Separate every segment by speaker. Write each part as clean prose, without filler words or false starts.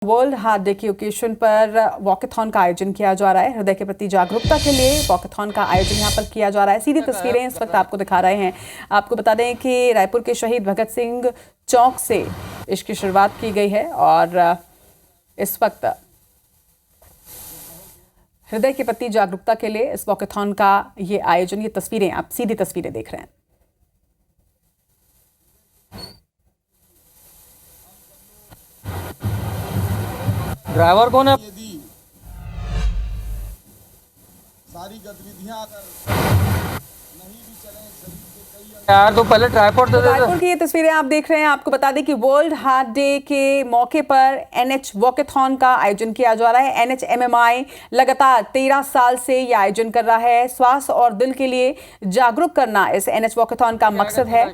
Speaker 1: World heart day के occasion पर walkathon का आयोजन किया जा रहा है। हृदय के प्रति जागरूकता के लिए वॉकेथॉन का आयोजन यहां पर किया जा रहा है। सीधी तस्वीरें इस वक्त आपको दिखा रहे हैं। आपको बता दें कि रायपुर के शहीद भगत सिंह चौक से इसकी शुरुआत की गई है और इस वक्त हृदय के प्रति जागरूकता के लिए इस वॉकेथॉन का ये आयोजन, ये तस्वीरें आप सीधी तस्वीरें देख रहे हैं।
Speaker 2: ड्राइवर कौन है?
Speaker 3: यदि सारी गतिविधियां अगर नहीं भी चलें, शरीर के कई
Speaker 2: यार तो पहले ट्राइपॉड दे
Speaker 1: रायपुर की ये तस्वीरें आप देख रहे हैं। आपको बता दें कि वर्ल्ड हार्ट डे के मौके पर एनएच वॉकेथॉन का आयोजन किया जा रहा है। एनएचएमएमआई लगातार 13 साल से ये आयोजन कर रहा है। स्वास्थ्य और दिल के लिए जागरूक करना इस एनएच वॉकेथॉन का मकसद है।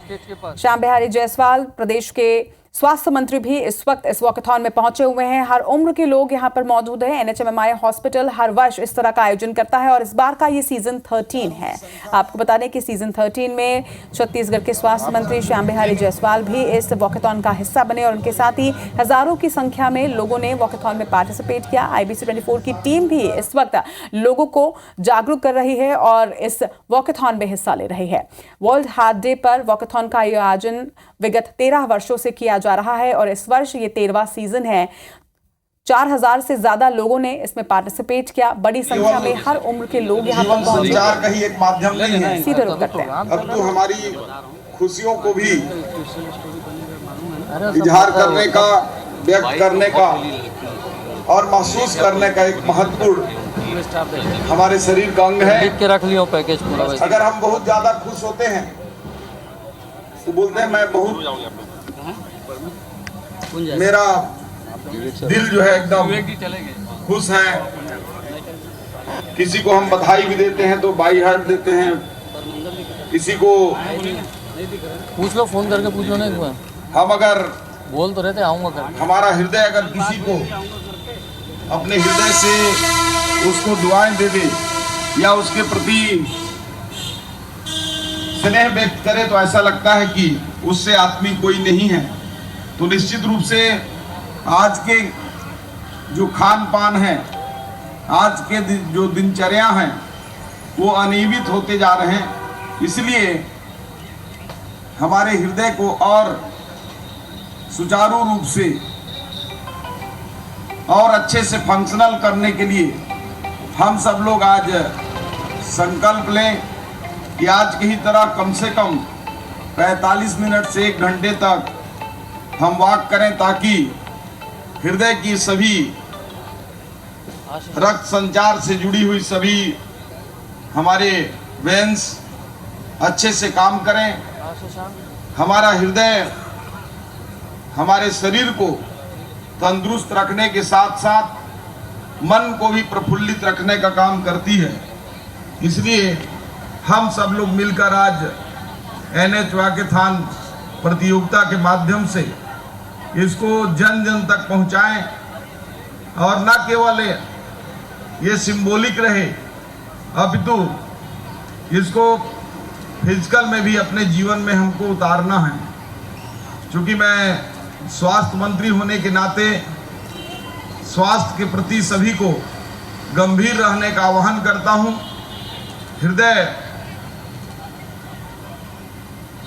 Speaker 1: श्याम बिहारी जायसवाल प्रदेश के स्वास्थ्य मंत्री भी इस वक्त इस वॉकेथॉन में पहुंचे हुए हैं। हर उम्र के लोग यहां पर मौजूद हैं। एनएचएमएमआई हॉस्पिटल हर वर्ष इस तरह का आयोजन करता है और इस बार का ये सीजन 13 है। आपको बता दें कि सीजन 13 में छत्तीसगढ़ के स्वास्थ्य मंत्री श्याम बिहारी जायसवाल भी इस वॉकेथॉन का हिस्सा बने और उनके साथ ही हजारों की संख्या में लोगों ने वॉकेथॉन में पार्टिसिपेट किया। IBC 24 की टीम भी इस वक्त लोगों को जागरूक कर रही है और इस वॉकेथॉन में हिस्सा ले रही है। वर्ल्ड हार्ट डे पर वॉकेथॉन का आयोजन विगत 13 वर्षों से किया जा रहा है और इस वर्ष ये 13वां सीजन है। 4000 से ज्यादा लोगों ने इसमें पार्टिसिपेट किया। बड़ी संख्या में हर उम्र के लोग यहाँ पर पहुंचे।
Speaker 3: संचार का ही एक माध्यम नहीं है।
Speaker 1: सीधे रुख करते हैं।
Speaker 3: अब तो हमारी खुशियों को भी इजहार करने का, व्यक्त करने का और महसूस करने का एक महत्वपूर्ण हमारे शरीर का अंग है।
Speaker 2: लिख के रख लियो पैकेज पूरा।
Speaker 3: अगर हम बहुत ज्यादा खुश होते हैं तो बोलते हैं मैं बहुत, मेरा दिल जो है एकदम खुश है। किसी को हम बधाई भी देते हैं तो बाई हार्ट देते हैं। किसी को
Speaker 2: पूछ लो, फोन करके पूछ लो। नहीं
Speaker 3: हम अगर
Speaker 2: बोल तो रहते आऊंगा कर।
Speaker 3: हमारा हृदय अगर किसी को अपने हृदय से उसको दुआएं दे दे या उसके प्रति स्नेह व्यक्त करे तो ऐसा लगता है कि उससे आत्मी कोई नहीं है। तो निश्चित रूप से आज के जो खान पान है, आज के जो दिनचर्या हैं, वो अनियमित होते जा रहे हैं। इसलिए हमारे हृदय को और सुचारू रूप से और अच्छे से फंक्शनल करने के लिए हम सब लोग आज संकल्प लें कि आज की ही तरह कम से कम 45 मिनट से 1 घंटे तक हम वॉक करें, ताकि हृदय की सभी रक्त संचार से जुड़ी हुई सभी हमारे वेन्स अच्छे से काम करें। हमारा हृदय हमारे शरीर को तंदुरुस्त रखने के साथ साथ मन को भी प्रफुल्लित रखने का काम करती है। इसलिए हम सब लोग मिलकर आज एनएच वॉकेथॉन प्रतियोगिता के माध्यम से इसको जन जन तक पहुंचाएं और न केवल ये सिंबॉलिक रहे, अपितु इसको फिजिकल में भी अपने जीवन में हमको उतारना है। क्योंकि मैं स्वास्थ्य मंत्री होने के नाते स्वास्थ्य के प्रति सभी को गंभीर रहने का आह्वान करता हूं। हृदय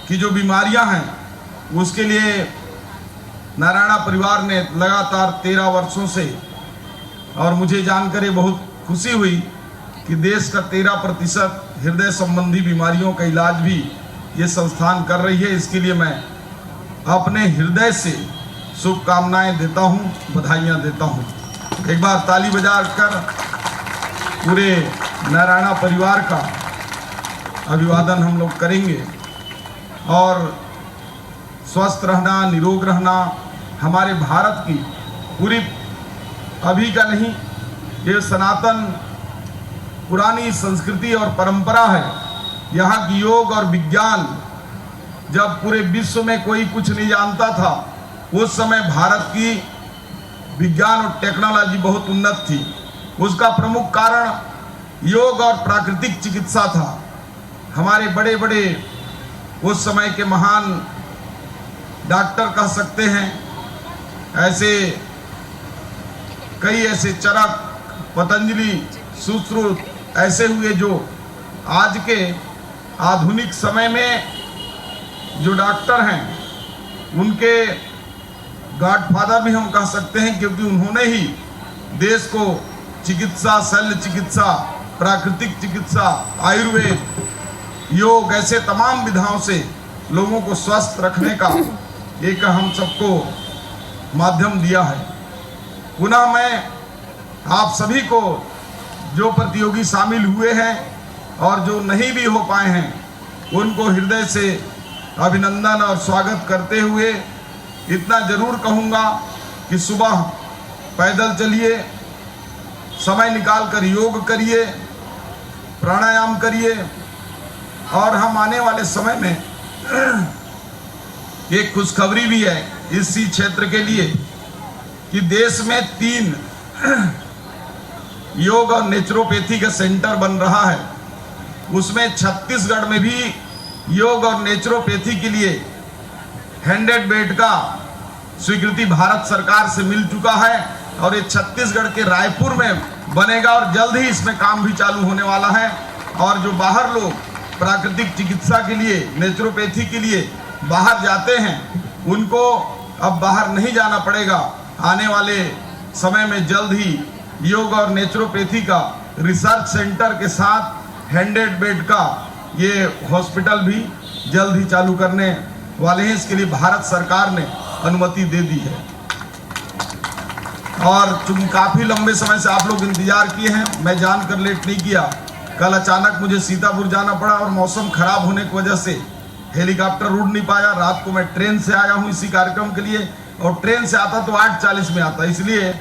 Speaker 3: की जो बीमारियां हैं उसके लिए नारायणा परिवार ने लगातार 13 वर्षों से, और मुझे जानकर ये बहुत खुशी हुई कि देश का 13% हृदय संबंधी बीमारियों का इलाज भी ये संस्थान कर रही है। इसके लिए मैं अपने हृदय से शुभकामनाएं देता हूं, बधाइयां देता हूं। एक बार ताली बजाकर पूरे नारायणा परिवार का अभिवादन हम लोग करेंगे। और स्वस्थ रहना, निरोग रहना हमारे भारत की पूरी, अभी का नहीं, ये सनातन पुरानी संस्कृति और परंपरा है। यहाँ की योग और विज्ञान, जब पूरे विश्व में कोई कुछ नहीं जानता था, उस समय भारत की विज्ञान और टेक्नोलॉजी बहुत उन्नत थी। उसका प्रमुख कारण योग और प्राकृतिक चिकित्सा था। हमारे बड़े बड़े उस समय के महान डॉक्टर कह सकते हैं, ऐसे कई ऐसे चरक, पतंजलि, सुश्रुत ऐसे हुए जो आज के आधुनिक समय में जो डॉक्टर हैं उनके गॉडफादर भी हम कह सकते हैं, क्योंकि उन्होंने ही देश को चिकित्सा, शल्य चिकित्सा, प्राकृतिक चिकित्सा, आयुर्वेद, योग ऐसे तमाम विधाओं से लोगों को स्वस्थ रखने का एक हम सबको माध्यम दिया है। पुनः मैं आप सभी को, जो प्रतियोगी शामिल हुए हैं और जो नहीं भी हो पाए हैं, उनको हृदय से अभिनंदन और स्वागत करते हुए इतना जरूर कहूँगा कि सुबह पैदल चलिए, समय निकाल कर योग करिए, प्राणायाम करिए, और हम आने वाले समय में एक खुशखबरी भी है इसी क्षेत्र के लिए कि देश में 3 योग और नेचुरोपैथी का सेंटर बन रहा है। उसमें छत्तीसगढ़ में भी योग और नेचुरोपैथी के लिए 100 बेड का स्वीकृति भारत सरकार से मिल चुका है और ये छत्तीसगढ़ के रायपुर में बनेगा और जल्द ही इसमें काम भी चालू होने वाला है। और जो बाहर लोग प्राकृतिक चिकित्सा के लिए, नेचुरोपैथी के लिए बाहर जाते हैं, उनको अब बाहर नहीं जाना पड़ेगा। आने वाले समय में जल्द ही योग और नेचुरोपैथी का रिसर्च सेंटर के साथ 100 बेड का ये हॉस्पिटल भी जल्द ही चालू करने वाले हैं। इसके लिए भारत सरकार ने अनुमति दे दी है। और चूंकि काफ़ी लंबे समय से आप लोग इंतजार किए हैं, मैं जानकर लेट नहीं किया। कल अचानक मुझे सीतापुर जाना पड़ा और मौसम खराब होने की वजह से हेलीकॉप्टर उड़ नहीं पाया। रात को मैं ट्रेन से आया हूँ इसी कार्यक्रम के लिए, और ट्रेन से आता तो 8:40 में आता, इसलिए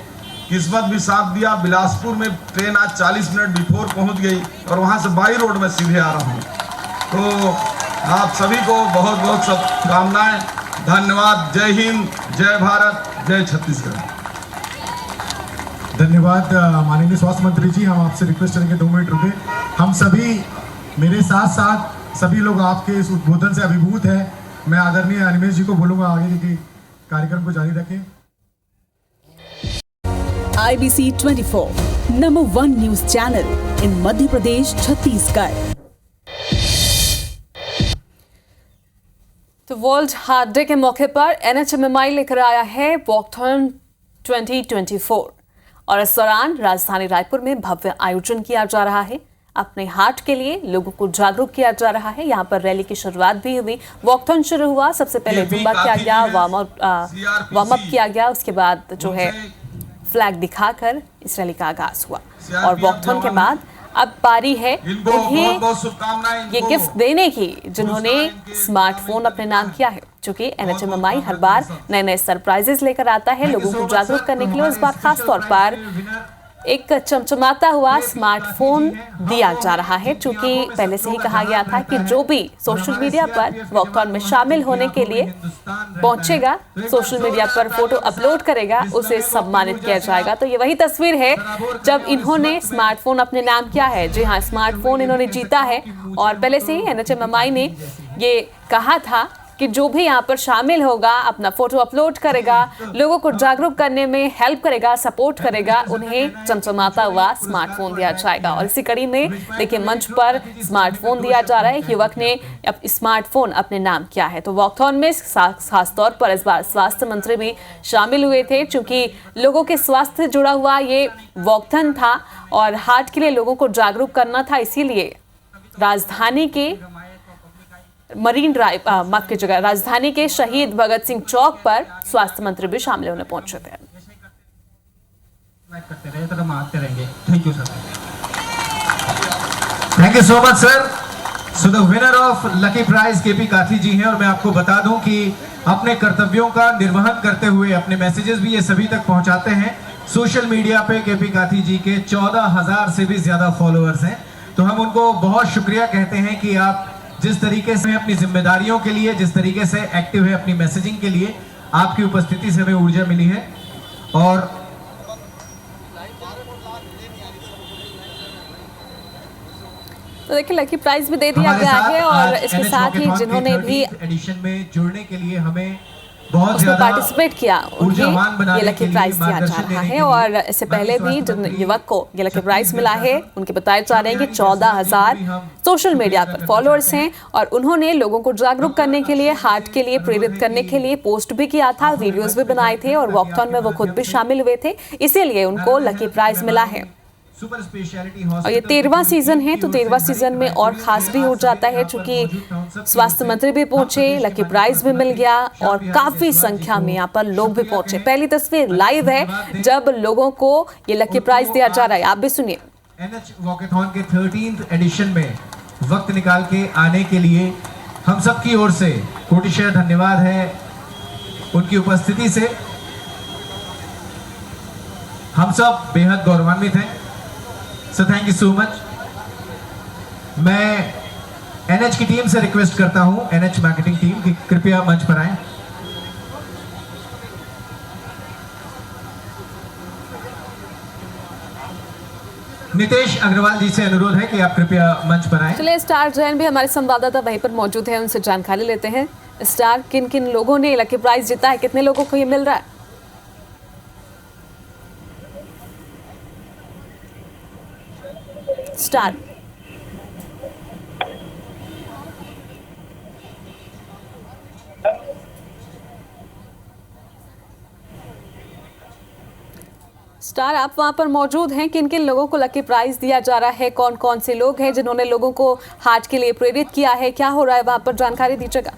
Speaker 3: किस्मत भी साथ दिया। बिलासपुर में ट्रेन आज 40 मिनट बिफोर पहुँच गई और वहाँ से बाई रोड में सीधे आ रहा हूँ। तो आप सभी को बहुत बहुत शुभकामनाएं, धन्यवाद। जय हिंद, जय भारत, जय छत्तीसगढ़।
Speaker 4: धन्यवाद माननीय स्वास्थ्य मंत्री जी। हम आपसे रिक्वेस्ट करेंगे 2 मिनट रुके। हम सभी, मेरे साथ साथ सभी लोग आपके इस उद्बोधन से अभिभूत हैं। मैं आदरणीय अनिमेश जी को बोलूंगा आगे के कार्यक्रम को जारी रखें।
Speaker 5: IBC 24, number 1 news channel in Madhya Pradesh, Chhattisgarh.
Speaker 6: तो वर्ल्ड हार्ट डे के मौके पर NHMMI लेकर आया है वॉकथॉन 2024 और इस दौरान राजधानी रायपुर में भव्य आयोजन किया जा रहा है। अपने हार्ट के लिए लोगों को जागरूक किया जा रहा है। यहाँ पर रैली की शुरुआत भी हुई, वॉकथॉन शुरू हुआ। सबसे पहले जुम्बा किया गया, वार्म अप किया गया, उसके बाद जो है फ्लैग दिखाकर इस रैली का आगाज हुआ। और वॉकथॉन के बाद अब पारी है उन्हें ये गिफ्ट देने की जिन्होंने स्मार्टफोन अपने नाम किया है। चूंकि NHMMI हर बार नए नए सरप्राइजेस लेकर आता है लोगों को जागरूक करने के लिए। इस बार खास तौर पर एक चमचमाता हुआ स्मार्टफोन दिया जा रहा है। चूंकि पहले से ही कहा गया था कि जो भी सोशल मीडिया पर वॉकथॉन में शामिल होने के लिए पहुंचेगा, सोशल मीडिया पर फोटो अपलोड करेगा, उसे सम्मानित किया जाएगा। तो ये वही तस्वीर है जब इन्होंने स्मार्टफोन अपने नाम किया है। जी हाँ, स्मार्टफोन इन्होंने जीता है। और पहले से ही NHMMI ने ये कहा था कि जो भी यहाँ पर शामिल होगा, अपना फोटो अपलोड करेगा, लोगों को जागरूक करने में हेल्प करेगा, सपोर्ट करेगा, उन्हें चमचमाता हुआ स्मार्टफोन दिया जाएगा। और इसी कड़ी में देखिए मंच पर स्मार्टफोन दिया जा रहा है। युवक ने अब स्मार्टफोन अपने नाम किया है। तो वॉकथॉन में खास तौर पर इस बार स्वास्थ्य मंत्री भी शामिल हुए थे। चूंकि लोगों के स्वास्थ्य से जुड़ा हुआ ये वॉकथॉन था और हार्ट के लिए लोगों को जागरूक करना था, इसीलिए राजधानी के मरीन ड्राइव माफ की जगह राजधानी के शहीद भगत सिंह चौक पर स्वास्थ्य मंत्री भी शामिल होने पहुंचे थे।
Speaker 7: Thank you so much sir. So the winner of lucky prize KP Kathi ji हैं। और मैं आपको बता दूं कि अपने कर्तव्यों का निर्वहन करते हुए अपने मैसेजेस भी ये सभी तक पहुंचाते हैं। सोशल मीडिया पे केपी काथी जी के 14,000 से भी ज्यादा फॉलोअर्स हैं। तो हम उनको बहुत शुक्रिया कहते हैं कि आप जिस तरीके से अपनी जिम्मेदारियों के लिए, जिस तरीके से एक्टिव है अपनी मैसेजिंग के लिए, आपकी उपस्थिति से हमें ऊर्जा मिली है। और
Speaker 6: तो देखिए लकी प्राइज भी दे दिया गया है। और इसके साथ ही जिन्होंने भी
Speaker 7: एडिशन में जुड़ने के लिए हमें बहुत
Speaker 6: उसमें
Speaker 7: ज्यादा
Speaker 6: पार्टिसिपेट किया,
Speaker 7: ऊर्जावान
Speaker 6: उन्हें
Speaker 7: बनाने
Speaker 6: ये
Speaker 7: के
Speaker 6: लकी
Speaker 7: लिए,
Speaker 6: प्राइज दिया जा
Speaker 7: मार्गदर्शन
Speaker 6: रहा
Speaker 7: देने
Speaker 6: है।
Speaker 7: के
Speaker 6: और
Speaker 7: लिए
Speaker 6: इससे पहले भी
Speaker 7: स्वास्थ्य
Speaker 6: जिन
Speaker 7: मंत्री
Speaker 6: युवक को ये लकी प्राइज मिला है, उनके बताए जा रहे हैं कि
Speaker 7: हम
Speaker 6: 14,000 सोशल मीडिया पर फॉलोअर्स हैं और उन्होंने लोगों को जागरूक करने के लिए, हार्ट के लिए प्रेरित करने के लिए पोस्ट भी किया था, वीडियोस भी बनाए थे और वॉकथॉन में वो खुद भी शामिल हुए थे, इसीलिए उनको लकी प्राइज मिला है।
Speaker 7: सुपर स्पेशलिटी
Speaker 6: और ये 13वां सीजन है, तो 13वां सीजन में और खास भी हो जाता है, चूंकि स्वास्थ्य मंत्री भी पहुंचे, लकी प्राइज भी मिल गया और काफी संख्या में यहाँ पर लोग भी पहुंचे। पहली तस्वीर लाइव है जब लोगों को ये लकी प्राइज दिया जा रहा है, आप भी सुनिए।
Speaker 7: NH वॉकेथॉन के 13th एडिशन में वक्त निकाल के आने के लिए हम सब की ओर से कोटिशः धन्यवाद है। उनकी उपस्थिति से हम सब बेहद गौरवान्वित हैं। So thank you so much. मैं NH की टीम से रिक्वेस्ट करता हूं, NH मार्केटिंग टीम की कृपया मंच पर आएं। नितेश अग्रवाल जी से अनुरोध है कि आप कृपया मंच पर आएं।
Speaker 6: चलिए, स्टार जैन भी हमारे संवाददाता वहीं पर मौजूद है, उनसे जानकारी लेते हैं। स्टार, किन किन लोगों ने लकी प्राइज जीता है, कितने लोगों को ये मिल रहा है? स्टार, स्टार आप वहां पर मौजूद हैं, किन किन लोगों को लकी प्राइज दिया जा रहा है, कौन कौन से लोग हैं जिन्होंने लोगों को हार्ट के लिए प्रेरित किया है, क्या हो रहा है वहां पर, जानकारी दीजिएगा।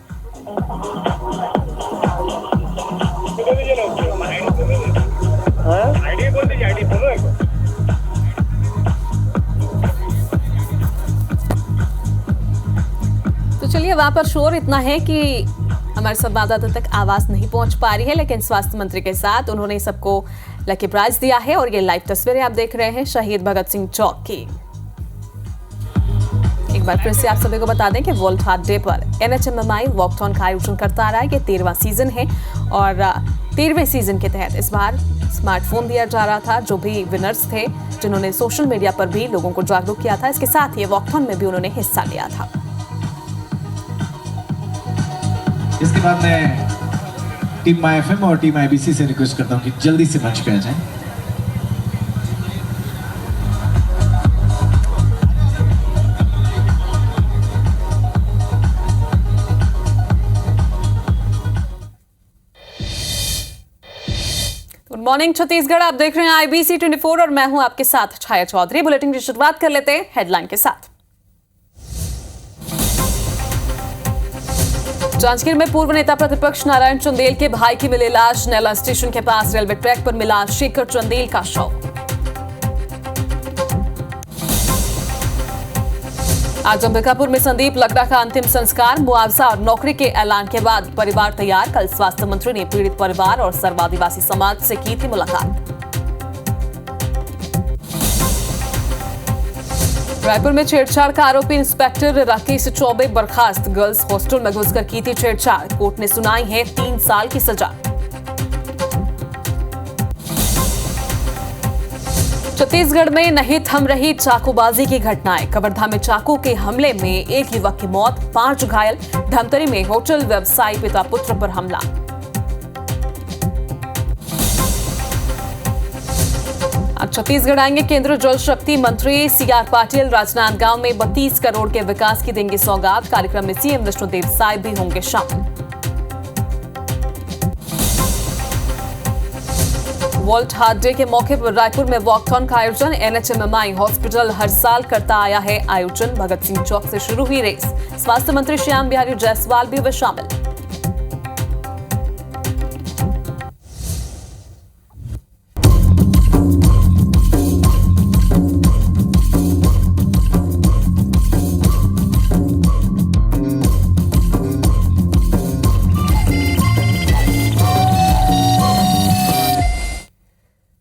Speaker 6: तो चलिए, वहां पर शोर इतना है कि हमारे संवाददाता तक आवाज नहीं पहुंच पा रही है, लेकिन स्वास्थ्य मंत्री के साथ उन्होंने सबको लकी प्राइज दिया है और ये लाइव तस्वीरें आप देख रहे हैं शहीद भगत सिंह चौक की। एक बार फिर से आप सभी को बता दें कि वर्ल्ड हार्ट डे पर NHMMI वॉकथॉन का आयोजन करता आ रहा है। ये 13वां सीजन है और 13वें सीजन के तहत इस बार स्मार्टफोन दिया जा रहा था, जो भी विनर्स थे जिन्होंने सोशल मीडिया पर भी लोगों को जागरूक किया था। इसके साथ ही वॉकथॉन में भी उन्होंने हिस्सा लिया था।
Speaker 7: इसके बाद मैं टीम माई FM और टीम IBC से रिक्वेस्ट करता हूं कि जल्दी से मंच पे आ जाएं।
Speaker 6: गुड मॉर्निंग छत्तीसगढ़, आप देख रहे हैं IBC 24 और मैं हूं आपके साथ छाया चौधरी। बुलेटिन की शुरुआत कर लेते हैं हेडलाइन के साथ। जांजगीर में पूर्व नेता प्रतिपक्ष नारायण चंदेल के भाई की मिली लाश, नैला स्टेशन के पास रेलवे ट्रैक पर मिला शेखर चंदेल का शव। आज अंबिकापुर में संदीप लकड़ा का अंतिम संस्कार, मुआवजा और नौकरी के ऐलान के बाद परिवार तैयार। कल स्वास्थ्य मंत्री ने पीड़ित परिवार और सर्व आदिवासी समाज से की थी मुलाकात। रायपुर में छेड़छाड़ का आरोपी इंस्पेक्टर राकेश चौबे बर्खास्त, गर्ल्स हॉस्टल में घुसकर की थी छेड़छाड़, कोर्ट ने सुनाई है 3 साल की सजा। छत्तीसगढ़ में नहीं थम रही चाकूबाजी की घटनाएं। कवर्धा में चाकू के हमले में एक युवक की मौत, 5 घायल। धमतरी में होटल व्यवसायी पिता पुत्र पर हमला। आज छत्तीसगढ़ आएंगे केंद्रीय जल शक्ति मंत्री CR पाटिल। राजनांदगांव में 32 करोड़ के विकास की देंगे सौगात। कार्यक्रम में CM विष्णुदेव साय भी होंगे शामिल। वर्ल्ड हार्ट डे के मौके पर रायपुर में वॉकथॉन का आयोजन। NHMMI हॉस्पिटल हर साल करता आया है आयोजन। भगत सिंह चौक से शुरू हुई रेस। स्वास्थ्य मंत्री श्याम बिहारी जायसवाल भी हुए शामिल।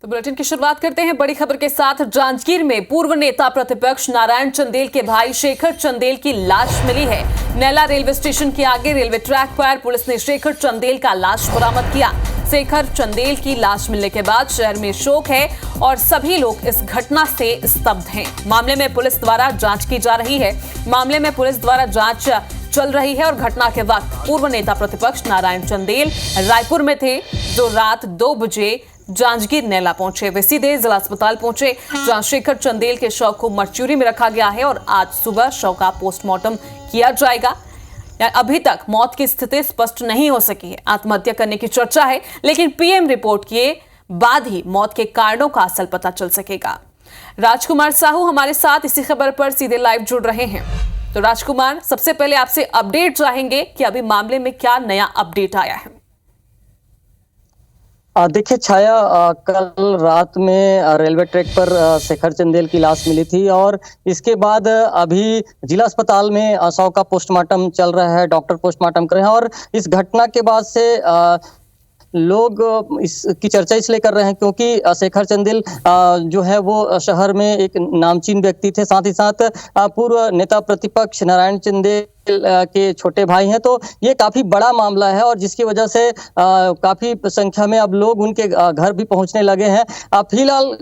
Speaker 6: बुलेटिन की शुरुआत करते हैं बड़ी खबर के साथ। जांजगीर में पूर्व नेता प्रतिपक्ष नारायण चंदेल के भाई शेखर चंदेल की लाश मिली है। नैला रेलवे स्टेशन के आगे रेलवे ट्रैक पर पुलिस ने शेखर चंदेल का लाश बरामद किया। शेखर चंदेल की लाश मिलने के बाद शहर में शोक है और सभी लोग इस घटना से स्तब्ध हैं। मामले में पुलिस द्वारा जांच की जा रही है। मामले में पुलिस द्वारा जांच चल रही है और घटना के वक्त पूर्व नेता प्रतिपक्ष नारायण चंदेल रायपुर में थे, जो रात 2 बजे जांजगीर नैला पहुंचे। वे सीधे जिला अस्पताल पहुंचे, जहां शेखर चंदेल के शव को मर्च्यूरी में रखा गया है और आज सुबह शव का पोस्टमार्टम किया जाएगा। अभी तक मौत की स्थिति स्पष्ट नहीं हो सकी है। आत्महत्या करने की चर्चा है, लेकिन पीएम रिपोर्ट के बाद ही मौत के कारणों का असल पता चल सकेगा। राजकुमार साहू हमारे साथ इसी खबर पर सीधे लाइव जुड़ रहे हैं। तो राजकुमार, सबसे पहले आपसे अपडेट चाहेंगे कि अभी मामले में क्या नया अपडेट आया है।
Speaker 8: देखिए छाया, कल रात में रेलवे ट्रैक पर शेखर चंदेल की लाश मिली थी और इसके बाद अभी जिला अस्पताल में शव का पोस्टमार्टम चल रहा है, डॉक्टर पोस्टमार्टम कर रहे हैं। और इस घटना के बाद से लोग इसकी चर्चा इसलिए कर रहे हैं क्योंकि शेखर चंदेल जो है वो शहर में एक नामचीन व्यक्ति थे, साथ ही साथ पूर्व नेता प्रतिपक्ष नारायण चंदेल के छोटे भाई हैं। तो ये काफी बड़ा मामला है और जिसकी वजह से काफी संख्या में अब लोग उनके घर भी पहुंचने लगे हैं। फिलहाल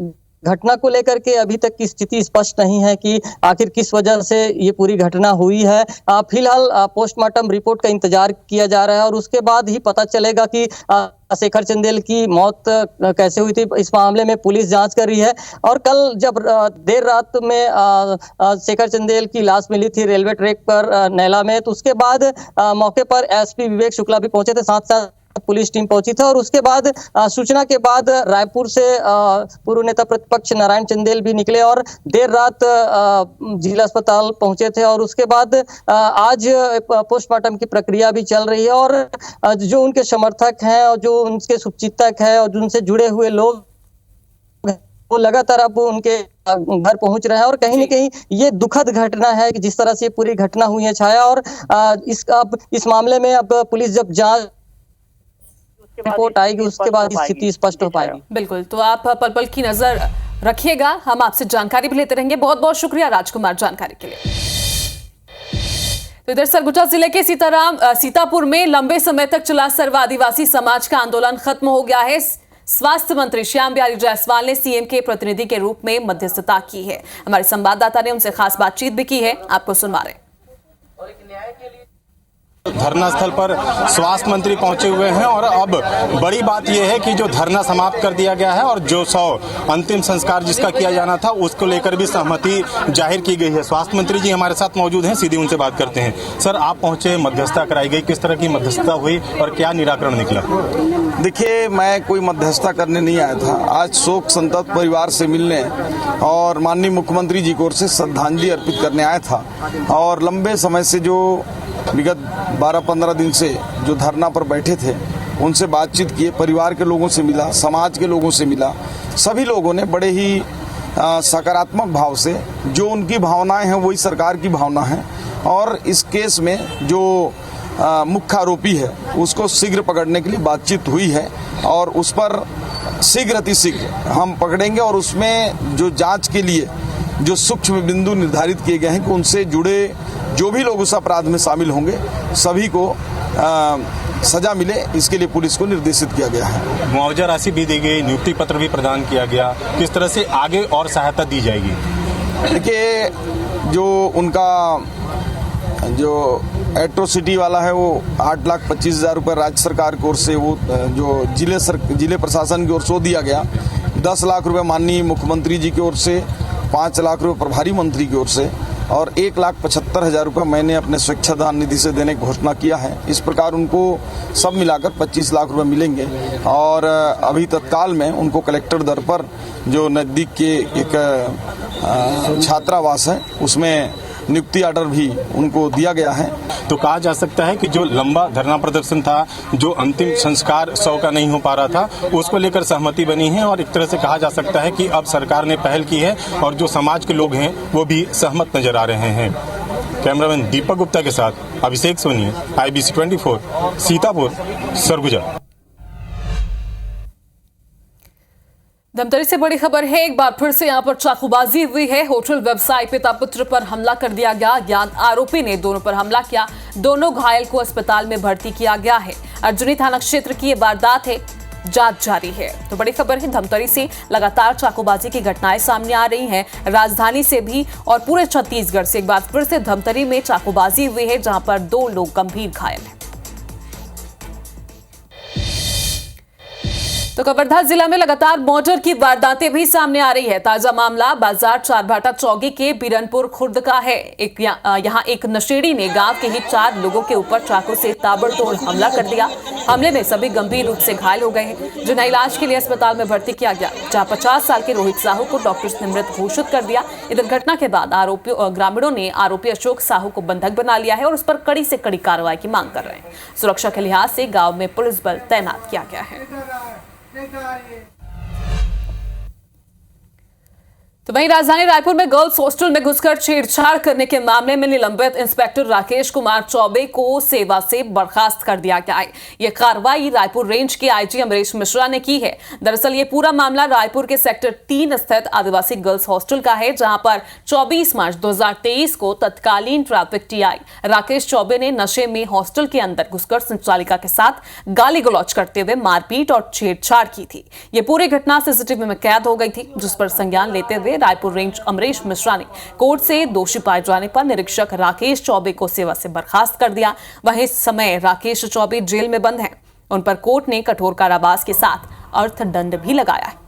Speaker 8: घटना को लेकर के अभी तक की स्थिति स्पष्ट नहीं है कि आखिर किस वजह से ये पूरी घटना हुई है। फिलहाल पोस्टमार्टम रिपोर्ट का इंतजार किया जा रहा है और उसके बाद ही पता चलेगा कि शेखर चंदेल की मौत कैसे हुई थी। इस मामले में पुलिस जांच कर रही है। और कल जब देर रात में शेखर चंदेल की लाश मिली थी रेलवे ट्रैक पर नैला में, तो उसके बाद मौके पर एसपी विवेक शुक्ला भी पहुंचे थे, साथ साथ पुलिस टीम पहुंची थी। और उसके बाद सूचना के बाद रायपुर से पूर्व नेता प्रतिपक्ष नारायण चंदेल भी निकले और देर रात जिला अस्पताल पहुंचे थे। और उसके बाद आज पोस्टमार्टम की प्रक्रिया भी चल रही है और जो उनके समर्थक हैं और जो उनके शुभचिंतक हैं और जिनसे जुड़े हुए लोग वो लगातार अब उनके घर पहुंच रहे हैं। और कहीं न कहीं ये दुखद घटना है कि जिस तरह से पूरी घटना हुई है छाया। और इस मामले में अब पुलिस जब जांच रिपोर्ट आएगी उसके बाद स्थिति स्पष्ट हो पाएगी।
Speaker 6: बिल्कुल, तो आप पल पल की नजर रखिएगा, हम आपसे जानकारी भी लेते रहेंगे। बहुत बहुत शुक्रिया राजकुमार जानकारी के लिए। तो इधर सरगुजा जिले के सीतापुर में लंबे समय तक चला सर्व आदिवासी समाज का आंदोलन खत्म हो गया है। स्वास्थ्य मंत्री श्याम बिहारी जायसवाल ने सीएम के प्रतिनिधि के रूप में मध्यस्थता की है। हमारे संवाददाता ने उनसे खास बातचीत भी की है, आपको सुनवा रहे हैं।
Speaker 9: धरना स्थल पर स्वास्थ्य मंत्री पहुंचे हुए हैं और अब बड़ी बात यह है कि जो धरना समाप्त कर दिया गया है और जो अंतिम संस्कार जिसका किया जाना था उसको लेकर भी सहमति जाहिर की गई है। स्वास्थ्य मंत्री जी हमारे साथ मौजूद हैं, सीधी उनसे बात करते हैं। सर, आप पहुंचे, मध्यस्थता कराई गई, किस तरह की मध्यस्थता हुई और क्या निराकरण निकला?
Speaker 3: देखिए, मैं कोई मध्यस्थता करने नहीं आया था। आज शोक संतप्त परिवार से मिलने और माननीय मुख्यमंत्री जी की ओर से श्रद्धांजलि अर्पित करने आया था। और लंबे समय से जो विगत 12-15 दिन से जो धरना पर बैठे थे उनसे बातचीत किए, परिवार के लोगों से मिला, समाज के लोगों से मिला। सभी लोगों ने बड़े ही सकारात्मक भाव से, जो उनकी भावनाएं हैं वही सरकार की भावना है। और इस केस में जो मुख्य आरोपी है उसको शीघ्र पकड़ने के लिए बातचीत हुई है और उस पर शीघ्र अतिशीघ्र हम पकड़ेंगे। और उसमें जो जांच के लिए जो सूक्ष्म बिंदु निर्धारित किए गए हैं कि उनसे जुड़े जो भी लोग उस अपराध में शामिल होंगे सभी को सजा मिले, इसके लिए पुलिस को निर्देशित किया गया है।
Speaker 9: मुआवजा राशि भी दी गई, नियुक्ति पत्र भी प्रदान किया गया, किस तरह से आगे और सहायता दी जाएगी? देखिए,
Speaker 3: जो उनका जो एट्रोसिटी वाला है वो 8,25,000 रुपये राज्य सरकार की ओर से, वो जो जिले प्रशासन की ओर से दिया गया। 10 लाख रुपये माननीय मुख्यमंत्री जी की ओर से, 5 लाख रुपये प्रभारी मंत्री की ओर से और 1,75,000 रुपये मैंने अपने स्वेच्छादान निधि से देने की घोषणा किया है। इस प्रकार उनको सब मिलाकर 25 लाख रुपये मिलेंगे। और अभी तत्काल में उनको कलेक्टर दर पर जो नज़दीक के एक छात्रावास है उसमें नियुक्ति ऑर्डर भी उनको दिया गया है।
Speaker 9: तो कहा जा सकता है कि जो लंबा धरना प्रदर्शन था, जो अंतिम संस्कार शव का नहीं हो पा रहा था, उसको लेकर सहमति बनी है और एक तरह से कहा जा सकता है कि अब सरकार ने पहल की है और जो समाज के लोग हैं वो भी सहमत नजर आ रहे हैं। कैमरामैन दीपक गुप्ता के साथ अभिषेक सोनी, IBC 24, सीतापुर, सरगुजा।
Speaker 6: धमतरी से बड़ी खबर है, एक बार फिर से यहां पर चाकूबाजी हुई है। होटल व्यवसायी पिता पुत्र पर हमला कर दिया गया। आरोपी ने दोनों पर हमला किया, दोनों घायल को अस्पताल में भर्ती किया गया है। अर्जुनी थाना क्षेत्र की ये वारदात है, जांच जारी है। तो बड़ी खबर है, धमतरी से लगातार चाकूबाजी की घटनाएं सामने आ रही हैं। राजधानी से भी और पूरे छत्तीसगढ़ से एक बार फिर से धमतरी में चाकूबाजी हुई है, जहां पर 2 लोग गंभीर घायल हैं। तो कवर्धा जिला में लगातार मर्डर की वारदातें भी सामने आ रही है। ताजा मामला बाजार चारभाटा चौकी के बीरनपुर खुर्द का है। यहाँ एक नशेड़ी ने गांव के ही 4 लोगों के ऊपर चाकू से ताबड़तोड़ हमला कर दिया। हमले में सभी गंभीर रूप से घायल हो गए हैं, जिन्हें इलाज के लिए अस्पताल में भर्ती किया गया, जहां 50 साल के रोहित साहू को डॉक्टर्स ने मृत घोषित कर दिया। इधर घटना के बाद ग्रामीणों ने आरोपी अशोक साहू को बंधक बना लिया है और उस पर कड़ी से कड़ी कार्रवाई की मांग कर रहे हैं। सुरक्षा के लिहाज से गाँव में पुलिस बल तैनात किया गया है। तो वहीं राजधानी रायपुर में गर्ल्स हॉस्टल में घुसकर छेड़छाड़ करने के मामले में निलंबित इंस्पेक्टर राकेश कुमार चौबे को सेवा से बर्खास्त कर दिया गया है। यह कार्रवाई रायपुर रेंज के आईजी अमरीश मिश्रा ने की है। दरअसल ये पूरा मामला रायपुर के सेक्टर 3 स्थित आदिवासी गर्ल्स हॉस्टल का है, जहां पर 24 मार्च 2023 को तत्कालीन ट्रैफिक टीआई राकेश चौबे ने नशे में हॉस्टल के अंदर घुसकर संचालिका के साथ गाली गलौज करते हुए मारपीट और छेड़छाड़ की थी। ये पूरी घटना सीसीटीवी में कैद हो गई थी, जिस पर संज्ञान लेते हुए रायपुर रेंज अमरीश मिश्रा ने कोर्ट से दोषी पाए जाने पर निरीक्षक राकेश चौबे को सेवा से बर्खास्त कर दिया। वहीं इस समय राकेश चौबे जेल में बंद हैं। उन पर कोर्ट ने कठोर कारावास के साथ अर्थदंड भी लगाया है।